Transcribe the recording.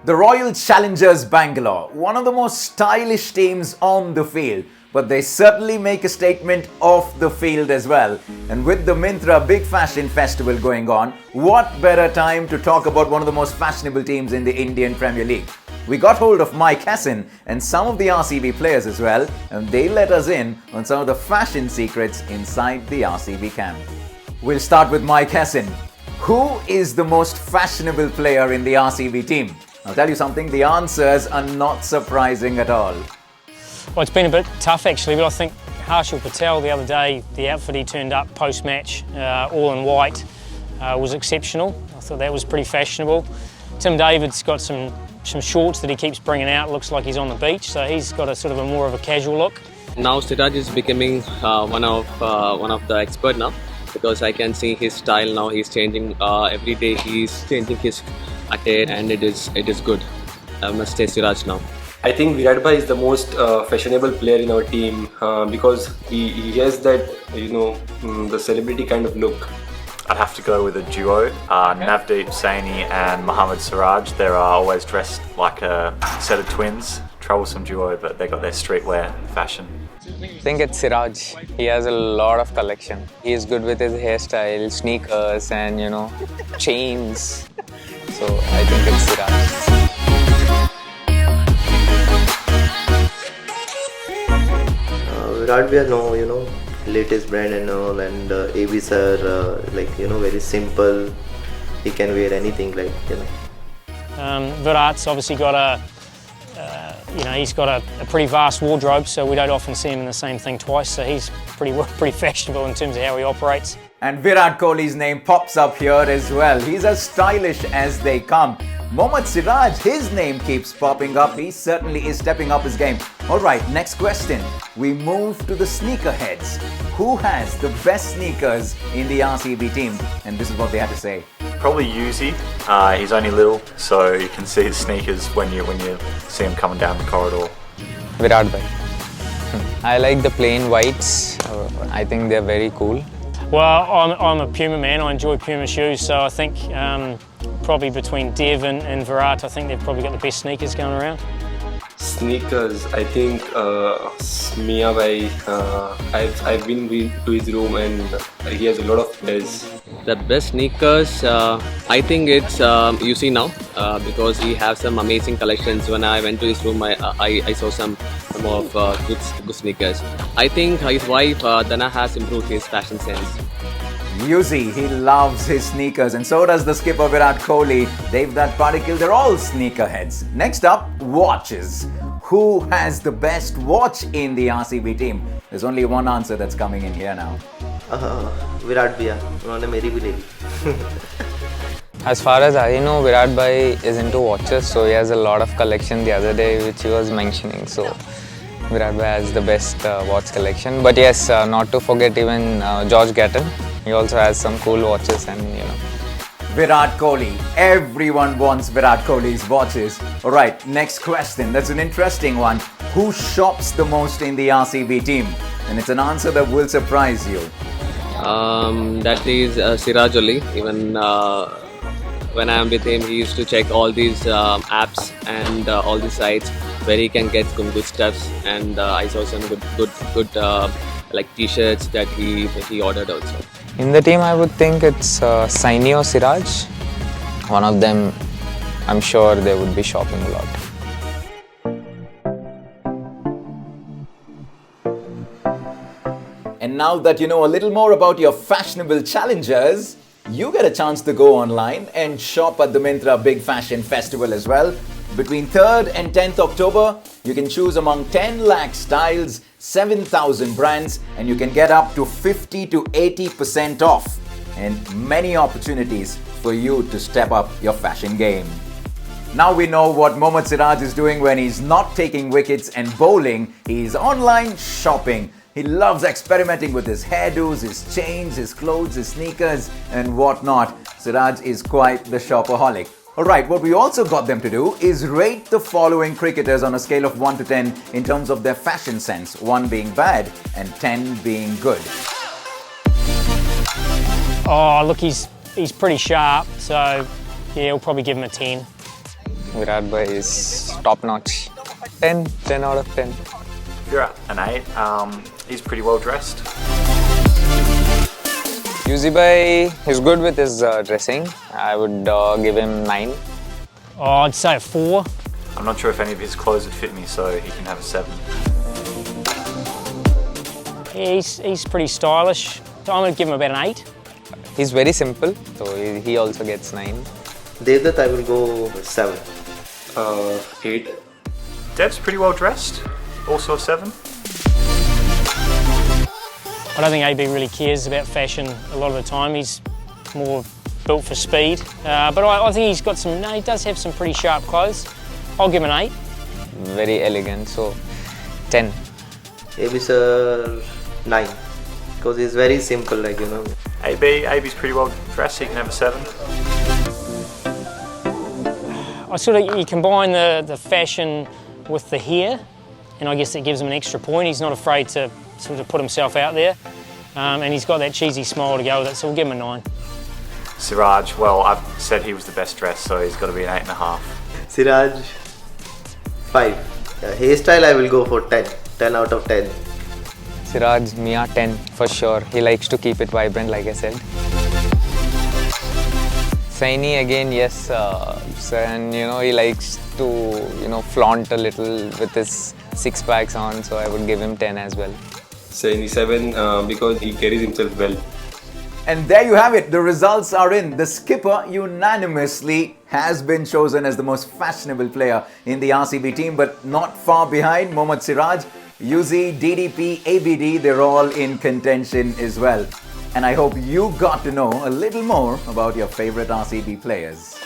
The Royal Challengers Bangalore, one of the most stylish teams on the field, but they certainly make a statement off the field as well. And with the Myntra Big Fashion Festival going on, what better time to talk about one of the most fashionable teams in the Indian Premier League? We got hold of Mike Hassan and some of the RCB players as well, and they let us in on some of the fashion secrets inside the RCB camp. We'll start with Mike Hassan. Who is the most fashionable player in the RCB team? I'll tell you something, the answers are not surprising at all. Well, it's been a bit tough actually, but I think Harshal Patel the other day, the outfit he turned up post-match, all in white, was exceptional. I thought that was pretty fashionable. Tim David's got some shorts that he keeps bringing out. Looks like he's on the beach, so he's got a sort of a more of a casual look. Now Siraj is becoming one of the expert now, because I can see his style now. He's changing every day. He's changing his attire, and it is good. I must say Siraj now. I think Virat Bhai is the most fashionable player in our team because he has that, the celebrity kind of look. I'd have to go with a duo, Navdeep Saini and Mohammad Siraj. They're always dressed like a set of twins. Troublesome duo, but they got their streetwear fashion. I think it's Siraj. He has a lot of collection. He is good with his hairstyle, sneakers and chains. So I think it's Siraj. Virat Bhai, latest brand and all, and ABs are very simple. He can wear anything Virat's obviously got he's got a pretty vast wardrobe, so we don't often see him in the same thing twice. So he's pretty fashionable in terms of how he operates. And Virat Kohli's name pops up here as well. He's as stylish as they come. Mohammad Siraj, his name keeps popping up. He certainly is stepping up his game. All right, next question. We move to the sneakerheads. Who has the best sneakers in the RCB team? And this is what they had to say. Probably Yuzi. He's only little, so you can see his sneakers when you see him coming down the corridor. Virat Bhai. I like the plain whites. I think they're very cool. Well, I'm a Puma man. I enjoy Puma shoes, so I think probably between Dev and Virat, I think they've probably got the best sneakers going around. Sneakers, I think Mia Bhai, I've been to his room and he has a lot of pairs. The best sneakers, I think it's you see now, because he has some amazing collections. When I went to his room, I saw some of good sneakers. I think his wife Dana has improved his fashion sense. Yuzi, he loves his sneakers, and so does the skipper Virat Kohli. Devdutt Padikkal, they're all sneakerheads. Next up, watches. Who has the best watch in the RCB team? There's only one answer that's coming in here now. Virat Bhai, उन्होंने मेरी भी ले ली. As far as I know, Virat Bhai is into watches, so he has a lot of collection the other day, which he was mentioning. So Virat Bhai has the best watch collection. But yes, not to forget even George Gatton. He also has some cool watches and Virat Kohli. Everyone wants Virat Kohli's watches. All right, next question. That's an interesting one. Who shops the most in the RCB team? And it's an answer that will surprise you. That is Siraj only. Even when I am with him, he used to check all these apps and all these sites where he can get some good stuffs. And I saw some good like t-shirts that he ordered also. in the team I would think it's Saini or Siraj. One of them, I'm sure they would be shopping a lot. And now that you know a little more about your fashionable challengers, you get a chance to go online and shop at the Myntra Big Fashion Festival as well. Between 3rd and 10th October, you can choose among 10 lakh styles, 7,000 brands, and you can get up to 50 to 80% off, and many opportunities for you to step up your fashion game. Now we know what Mohammad Siraj is doing when he's not taking wickets and bowling. He's online shopping. He loves experimenting with his hairdos, his chains, his clothes, his sneakers and whatnot. Siraj is quite the shopaholic. Alright, what we also got them to do is rate the following cricketers on a scale of 1 to 10 in terms of their fashion sense, 1 being bad and 10 being good. Oh, look, he's pretty sharp, so yeah, we'll probably give him a 10. Virat Bhai is top notch. 10 out of 10. If you're at an 8, he's pretty well dressed. Yuzi Bhai is good with his dressing. I would give him 9. Oh, I'd say a 4. I'm not sure if any of his clothes would fit me, so he can have a 7. Yeah, he's pretty stylish. So I'm going to give him about an 8. He's very simple, so he also gets 9. Devdutt, I will go 7. 8. Dev's pretty well dressed, also a 7. I don't think AB really cares about fashion a lot of the time. He's more built for speed. But I think he's got some, he does have some pretty sharp clothes. I'll give him an 8. Very elegant, so 10. AB sir 9. Because he's very simple, like, you know. AB's pretty well dressed, he can have a 7. I sort of, you combine the fashion with the hair, and I guess that gives him an extra point. He's not afraid to sort of put himself out there, and he's got that cheesy smile to go with it, so we'll give him a 9. Siraj, well, I've said he was the best dressed, so he's got to be an 8.5. Siraj 5. Hairstyle, I will go for 10. 10 out of 10. Siraj, Mia 10 for sure. He likes to keep it vibrant, like I said. Saini again, yes, and you know, he likes to, you know, flaunt a little with his 6 packs on, so I would give him 10 as well. 77 because he carries himself well. And there you have it. The results are in. The skipper unanimously has been chosen as the most fashionable player in the RCB team, but not far behind Mohammad Siraj, Yuzi, DDP, ABD, they're all in contention as well. And I hope you got to know a little more about your favorite RCB players.